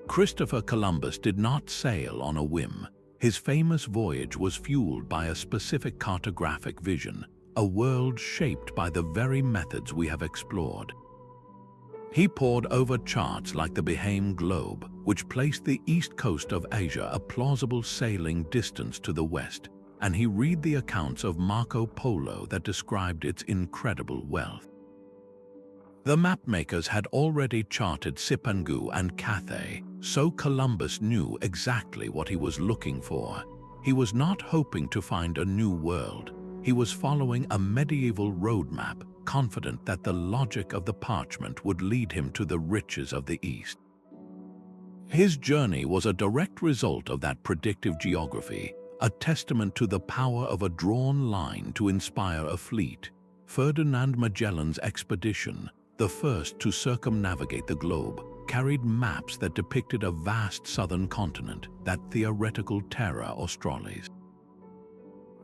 Christopher Columbus did not sail on a whim. His famous voyage was fueled by a specific cartographic vision, a world shaped by the very methods we have explored. He pored over charts like the Behaim globe, which placed the east coast of Asia a plausible sailing distance to the west, and he read the accounts of Marco Polo that described its incredible wealth. The mapmakers had already charted Cipangu and Cathay, so Columbus knew exactly what he was looking for. He was not hoping to find a new world. He was following a medieval roadmap, confident that the logic of the parchment would lead him to the riches of the East. His journey was a direct result of that predictive geography, a testament to the power of a drawn line to inspire a fleet. Ferdinand Magellan's expedition, the first to circumnavigate the globe, carried maps that depicted a vast southern continent, that theoretical terra australis.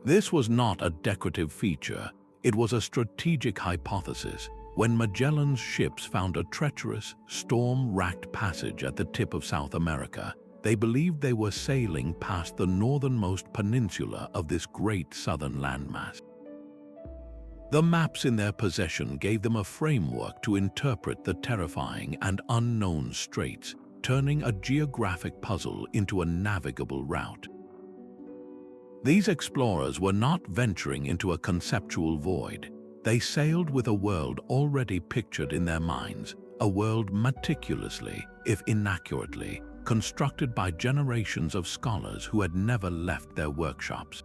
This was not a decorative feature, it was a strategic hypothesis. When Magellan's ships found a treacherous, storm-racked passage at the tip of South America, they believed they were sailing past the northernmost peninsula of this great southern landmass. The maps in their possession gave them a framework to interpret the terrifying and unknown straits, turning a geographic puzzle into a navigable route. These explorers were not venturing into a conceptual void. They sailed with a world already pictured in their minds, a world meticulously, if inaccurately, constructed by generations of scholars who had never left their workshops.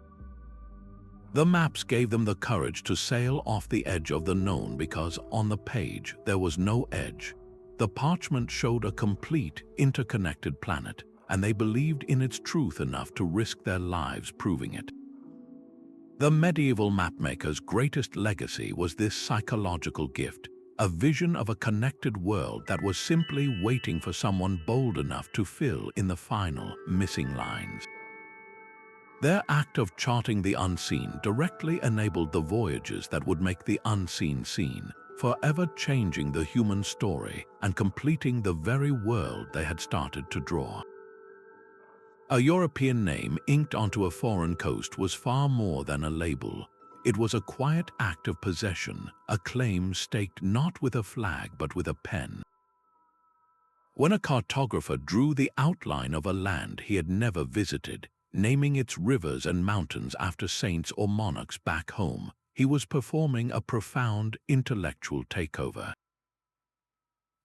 The maps gave them the courage to sail off the edge of the known because on the page there was no edge. The parchment showed a complete, interconnected planet, and they believed in its truth enough to risk their lives proving it. The medieval mapmaker's greatest legacy was this psychological gift, a vision of a connected world that was simply waiting for someone bold enough to fill in the final, missing lines. Their act of charting the unseen directly enabled the voyages that would make the unseen seen, forever changing the human story and completing the very world they had started to draw. A European name inked onto a foreign coast was far more than a label. It was a quiet act of possession, a claim staked not with a flag but with a pen. When a cartographer drew the outline of a land he had never visited, naming its rivers and mountains after saints or monarchs back home, he was performing a profound intellectual takeover.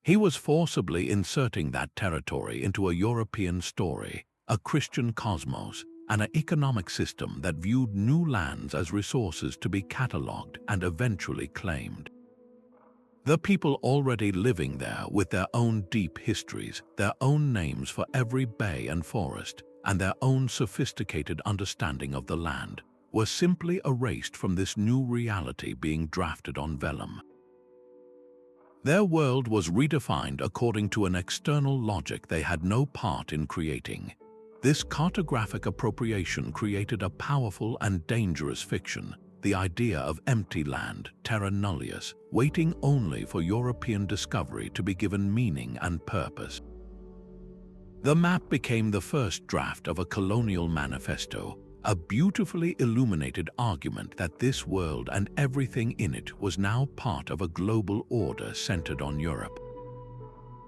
He was forcibly inserting that territory into a European story, a Christian cosmos, and an economic system that viewed new lands as resources to be catalogued and eventually claimed. The people already living there with their own deep histories, their own names for every bay and forest, and their own sophisticated understanding of the land, were simply erased from this new reality being drafted on vellum. Their world was redefined according to an external logic they had no part in creating. This cartographic appropriation created a powerful and dangerous fiction, the idea of empty land, terra nullius, waiting only for European discovery to be given meaning and purpose. The map became the first draft of a colonial manifesto, a beautifully illuminated argument that this world and everything in it was now part of a global order centered on Europe.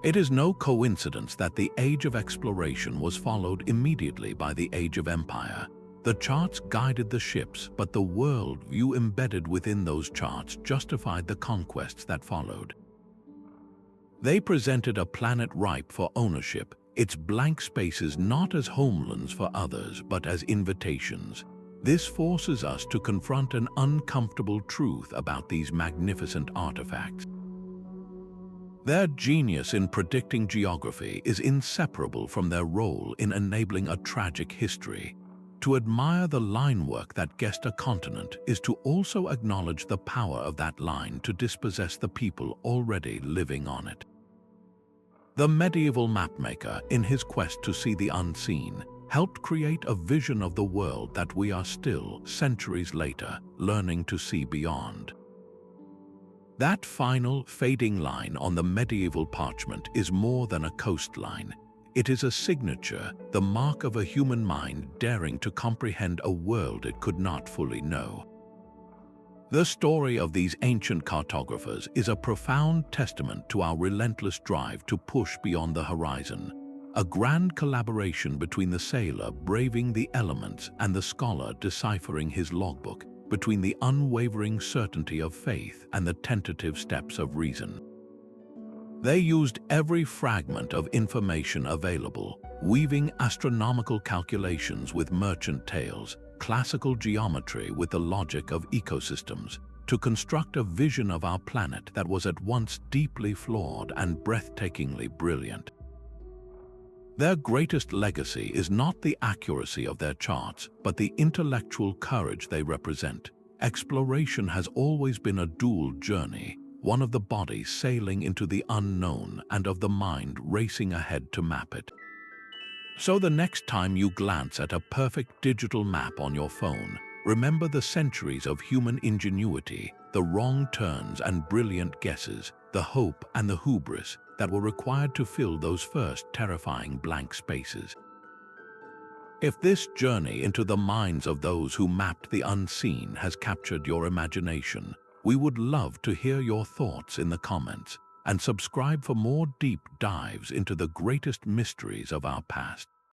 It is no coincidence that the age of exploration was followed immediately by the age of empire. The charts guided the ships, but the world view embedded within those charts justified the conquests that followed. They presented a planet ripe for ownership, its blank spaces not as homelands for others, but as invitations. This forces us to confront an uncomfortable truth about these magnificent artifacts. Their genius in predicting geography is inseparable from their role in enabling a tragic history. To admire the line work that guessed a continent is to also acknowledge the power of that line to dispossess the people already living on it. The medieval mapmaker, in his quest to see the unseen, helped create a vision of the world that we are still, centuries later, learning to see beyond. That final, fading line on the medieval parchment is more than a coastline. It is a signature, the mark of a human mind daring to comprehend a world it could not fully know. The story of these ancient cartographers is a profound testament to our relentless drive to push beyond the horizon, a grand collaboration between the sailor braving the elements and the scholar deciphering his logbook, between the unwavering certainty of faith and the tentative steps of reason. They used every fragment of information available, weaving astronomical calculations with merchant tales, classical geometry with the logic of ecosystems, to construct a vision of our planet that was at once deeply flawed and breathtakingly brilliant. Their greatest legacy is not the accuracy of their charts, but the intellectual courage they represent. Exploration has always been a dual journey, one of the body sailing into the unknown and of the mind racing ahead to map it. So the next time you glance at a perfect digital map on your phone, remember the centuries of human ingenuity, the wrong turns and brilliant guesses, the hope and the hubris that were required to fill those first terrifying blank spaces. If this journey into the minds of those who mapped the unseen has captured your imagination, we would love to hear your thoughts in the comments, and subscribe for more deep dives into the greatest mysteries of our past.